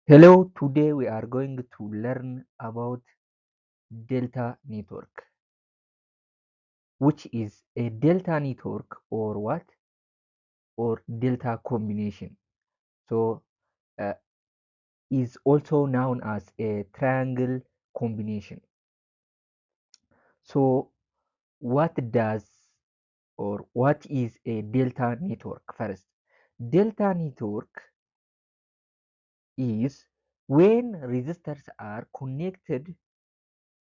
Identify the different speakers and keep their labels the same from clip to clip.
Speaker 1: Hello, today we are going to learn about delta network, which is a delta network or what? Or delta combination. So, uh, is also known as a triangle combination. So, what does or what is a delta network first? Delta network is when resistors are connected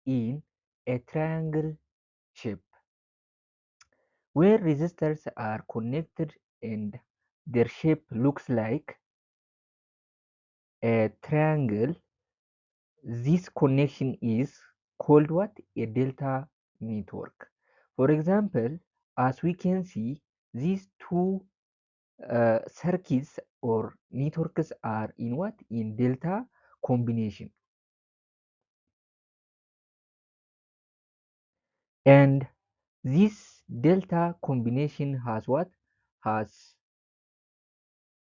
Speaker 1: in a triangle shape. Where resistors are connected and their shape looks like a triangle, this connection is called what? A delta network. For example, as we can see, these two circuits or networks are in what? In delta combination. And this delta combination has what? Has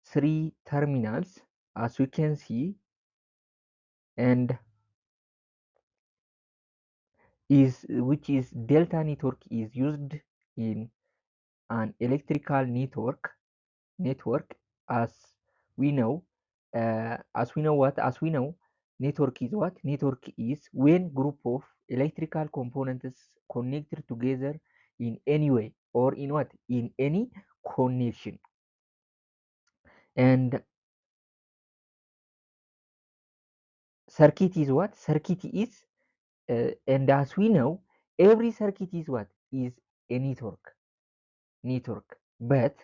Speaker 1: three terminals, as we can see, and which is delta network is used in an electrical network as we know as we know network is what? Network is when group of electrical components connected together in any way or in what? In any connection. And circuit is what? Circuit is and as we know, every circuit is what? Is a network. But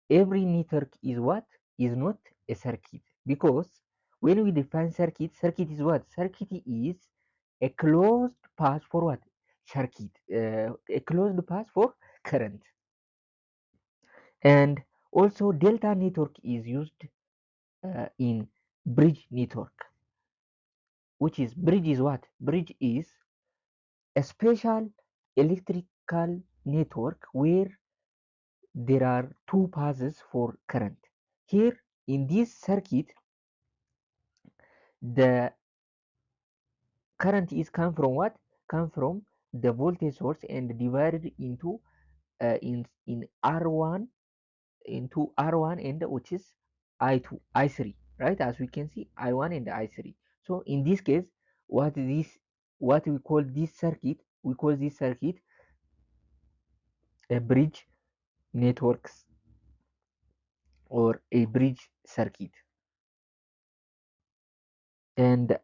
Speaker 1: every network is what? Is not a circuit. Because when we define circuit is what? Circuit is a closed path for what? Circuit. A closed path for current. And also delta network is used in bridge network. Which is bridge is what? Bridge is a special electrical network where there are two paths for current. Here in this circuit, the current is come from what? Come from the voltage source and divided into in R1 into R1 and which is I2 I3, right? As we can see, I1 and I3. So in this case, what we call this circuit, we call this circuit a bridge networks or a bridge circuit. And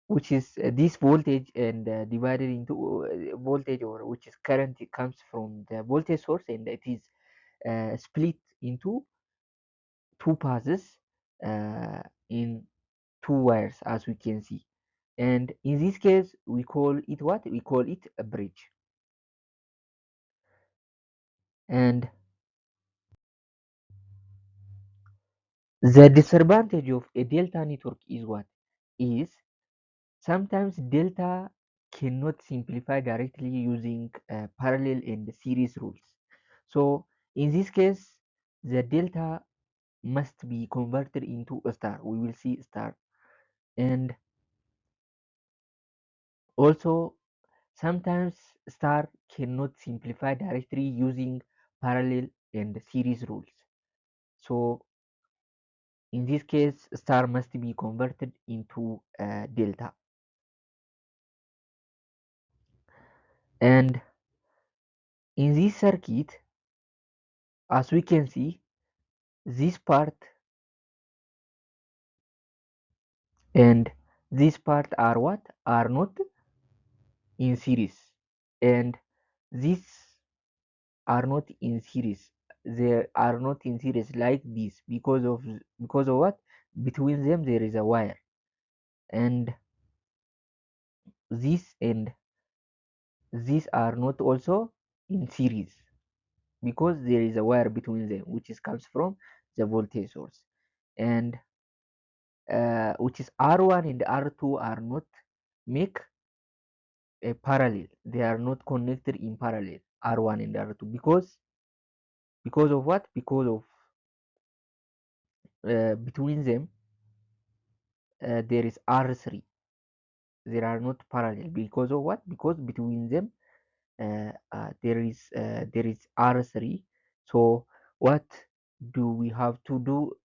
Speaker 1: which is this voltage and divided into voltage or which is current, it comes from the voltage source and it is split into two passes in two wires, as we can see. And in this case we call it what? We call it a bridge. And the disadvantage of a delta network is what? Is sometimes delta cannot simplify directly using parallel and series rules. So in this case, the delta must be converted into a star. We will see star. And also sometimes star cannot simplify directly using parallel and series rules. So in this case, star must be converted into delta. And in this circuit, as we can see, this part and this part are what? Are not in series. And these are not in series. They are not in series like this because of what? Between them there is a wire. And this and these are not also in series because there is a wire between them which is comes from the voltage source. And which is R1 and R2 are not make a parallel. They are not connected in parallel, R1 and R2, because of what? Because of between them there is R3. They are not parallel because of what? Because between them there is R3. So what do we have to do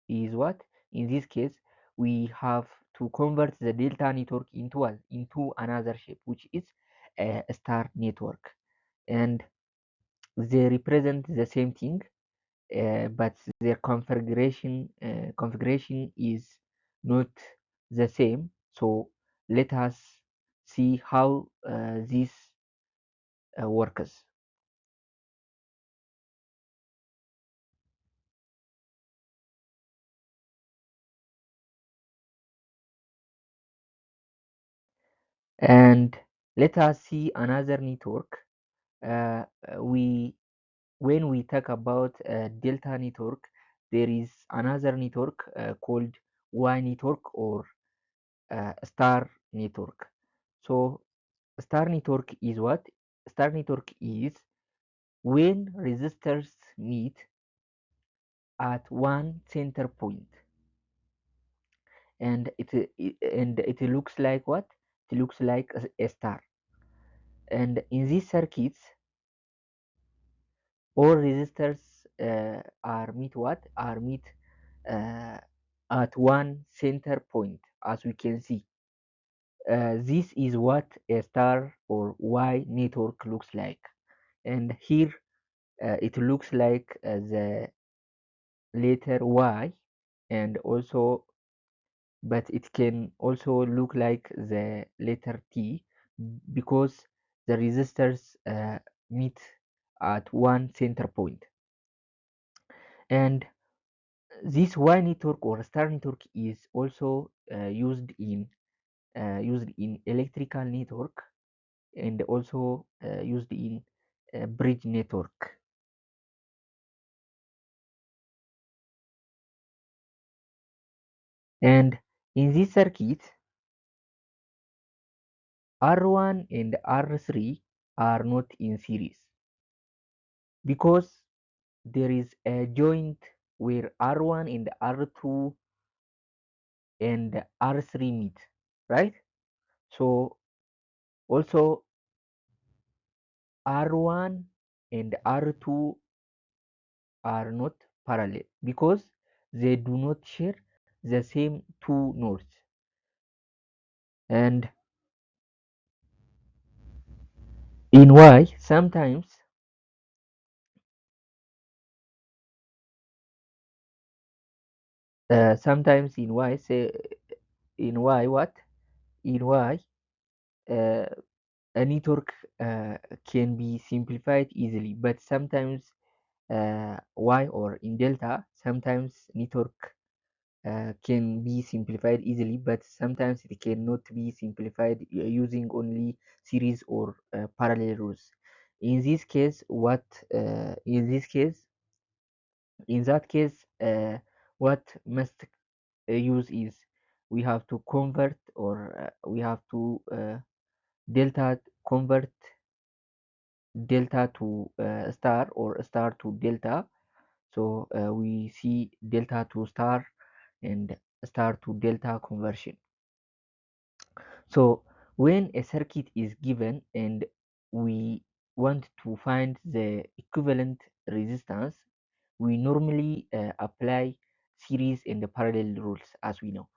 Speaker 1: is what? In this case, we have to convert the delta network into what? Into another shape, which is a star network, and they represent the same thing, but their configuration is not the same. So let us see how this works. And let us see another network. We When we talk about delta network, there is another network called Y network or star network. So star network is what? Star network is when resistors meet at one center point, and it looks like what? It looks like a star. And in these circuits, all resistors are meet uh, at one center point, as we can see. This is what a star or Y network looks like, and here it looks like the letter Y, and also, but it can also look like the letter T because the resistors meet at one center point. And this Y network or star network is also used in electrical network, and also used in bridge network. And in this circuit, R1 and R3 are not in series because there is a joint where R1 and R2 and R3 meet, right? So also R1 and R2 are not parallel because they do not share the same two nodes. And in Y, sometimes in Y, say in Y what? In Y, uh, a network can be simplified easily, but sometimes Y or in delta, sometimes network can be simplified easily, but sometimes it cannot be simplified using only series or parallel rules. In this case, in that case, what must use is we have to convert or we have to delta convert delta to star or star to delta. So we see delta to star and star to delta conversion. So when a circuit is given and we want to find the equivalent resistance, we normally apply series and parallel rules, as we know.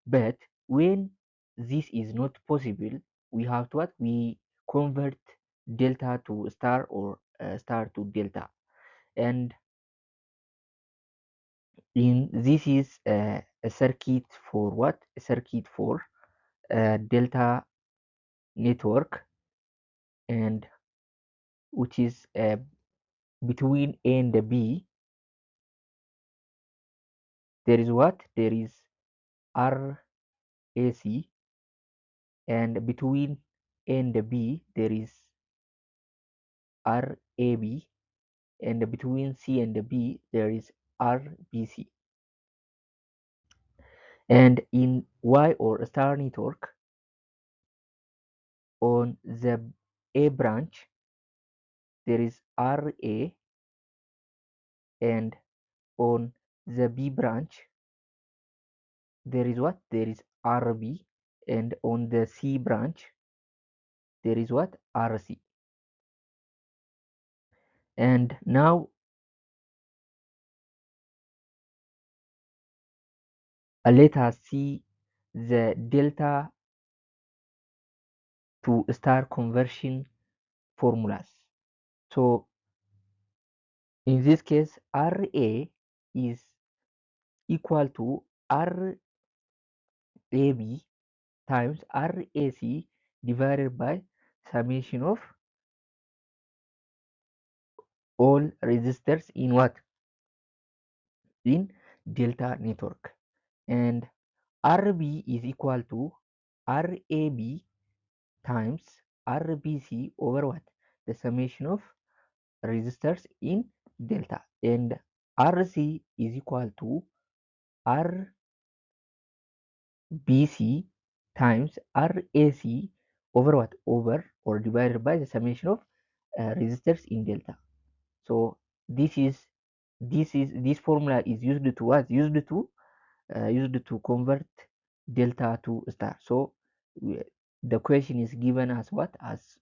Speaker 1: But when this is not possible, we have to what? We convert delta to star or star to delta. And in this is a circuit for what? A circuit for delta network, and which is between A and B. There is what? There is RAC, and between A and B there is RAB, and between C and B there is RBC. And in Y or star network, on the A branch there is RA, and on the B branch there is what? There is RB, and on the C branch there is what? RC. And now let us see the delta to star conversion formulas. So in this case, RA is equal to RAB times RAC divided by summation of all resistors in what? In delta network. And RB is equal to RAB times RBC over what? The summation of resistors in delta. And RC is equal to RBC times RAC over what? Over or divided by the summation of resistors in delta. So this formula is used to what? Used to convert delta to star. So we, the question is given as what? As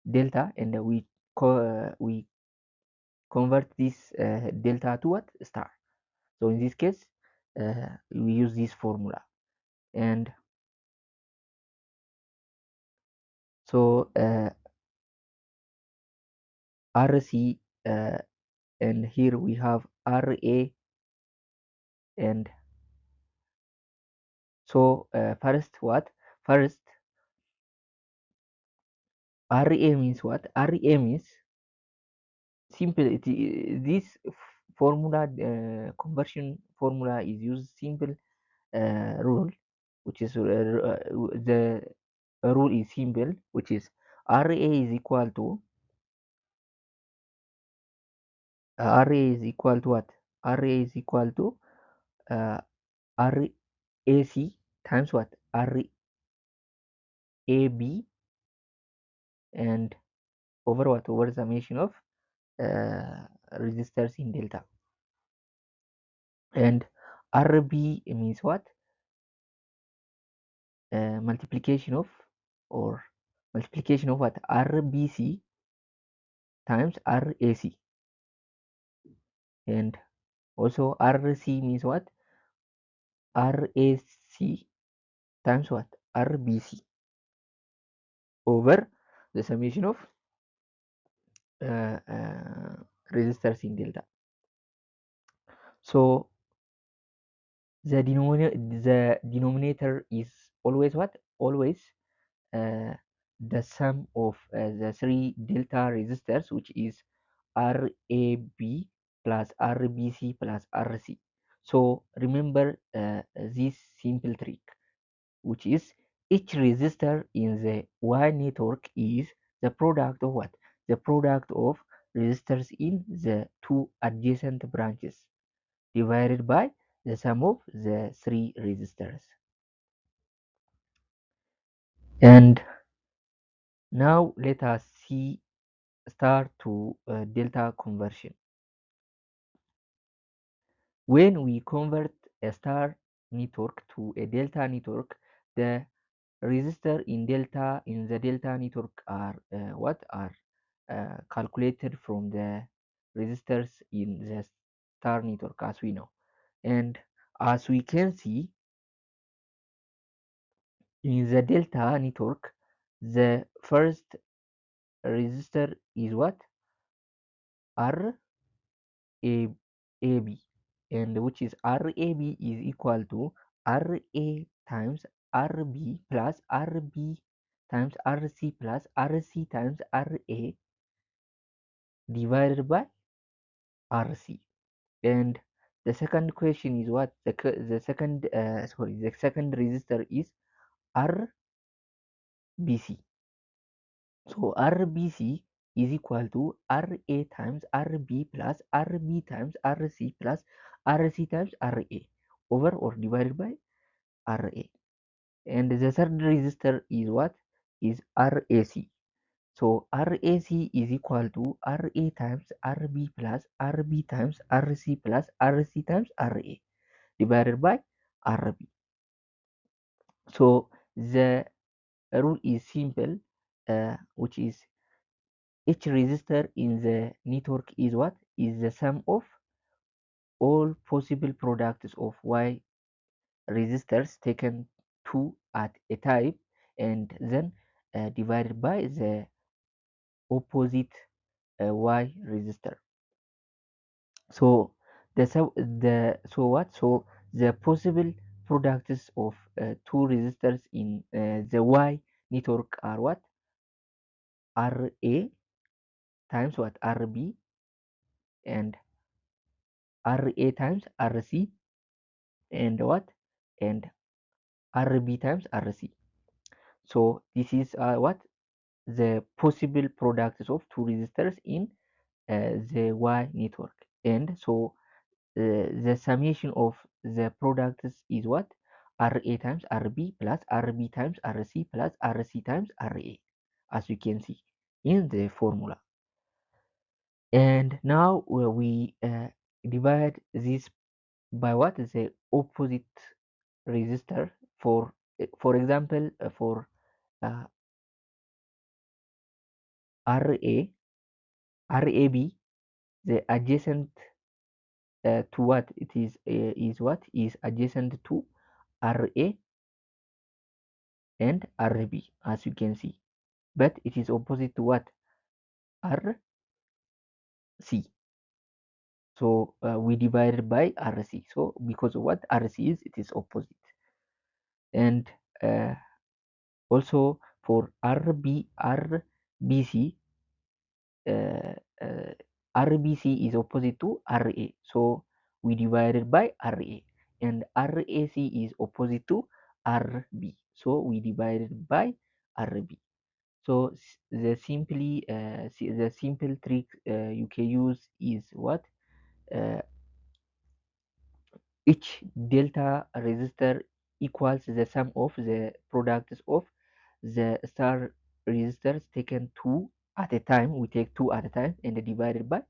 Speaker 1: delta, and we convert this delta to what? Star. So in this case, we use this formula, and so RC, and here we have RA, and so first what? First RA means what? RA means simple. This formula, conversion formula, is used simple rule, which is the rule is simple, which is RA is equal to RA is equal to what? RA is equal to uh, RAC times what? RAB, and over what? Over summation of resistors in delta. And RB means what? Multiplication of, or multiplication of what? RBC times RAC. And also RC means what? RAC times what? RBC over the summation of uh, uh, resistors in delta. So the denominator is always what? Always uh, the sum of the three delta resistors, which is RAB plus RBC plus RC. So remember this simple trick, which is each resistor in the Y network is the product of what? The product of resistors in the two adjacent branches divided by the sum of the three resistors. And now let us see start to delta conversion. When we convert a star network to a delta network, the resistor in the delta network are what are calculated from the resistors in the star network, as we know. And as we can see in the delta network, the first resistor is what? RAB, and which is RAB is equal to RA times RB plus RB times RC plus RC times RA divided by RC. And the second question is what? The second the second resistor is RBC. So RBC is equal to RA times RB plus RB times RC plus RC times RA over or divided by RA. And the third resistor is what? Is RAC. So RAC is equal to RA times RB plus RB times RC plus RC times RA divided by RB. So the rule is simple, which is each resistor in the network is what is the sum of all possible products of y resistors taken two at a time, and then divided by the opposite y resistor. So so the possible products of two resistors in the y network are what? Ra times what? Rb, and Ra times Rc, and what? And Rb times Rc. So this is what? The possible products of two resistors in the Y network. And so the summation of the products is what? Ra times Rb plus Rb times Rc plus Rc times Ra, as you can see in the formula. And now we divide this by what? The opposite resistor. For example, for uh, Ra, Rab, the adjacent to what it is what is adjacent to Ra and Rb, as you can see, but it is opposite to what? Rc. So we divided by Rc. So because of what Rc is, it is opposite. And uh, also for RBC, uh, uh, RBC is opposite to Ra. So we divided by Ra, and RAC is opposite to Rb. So we divided by Rb. So the simple trick you can use is what? Uh, each delta resistor equals the sum of the products of the star resistors taken two at a time. We take two at a time and divided by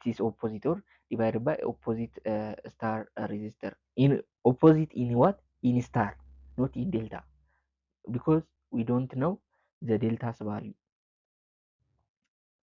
Speaker 1: this opposite, or divided by opposite star resistor. In opposite in what? In star, not in delta, because we don't know the delta's value.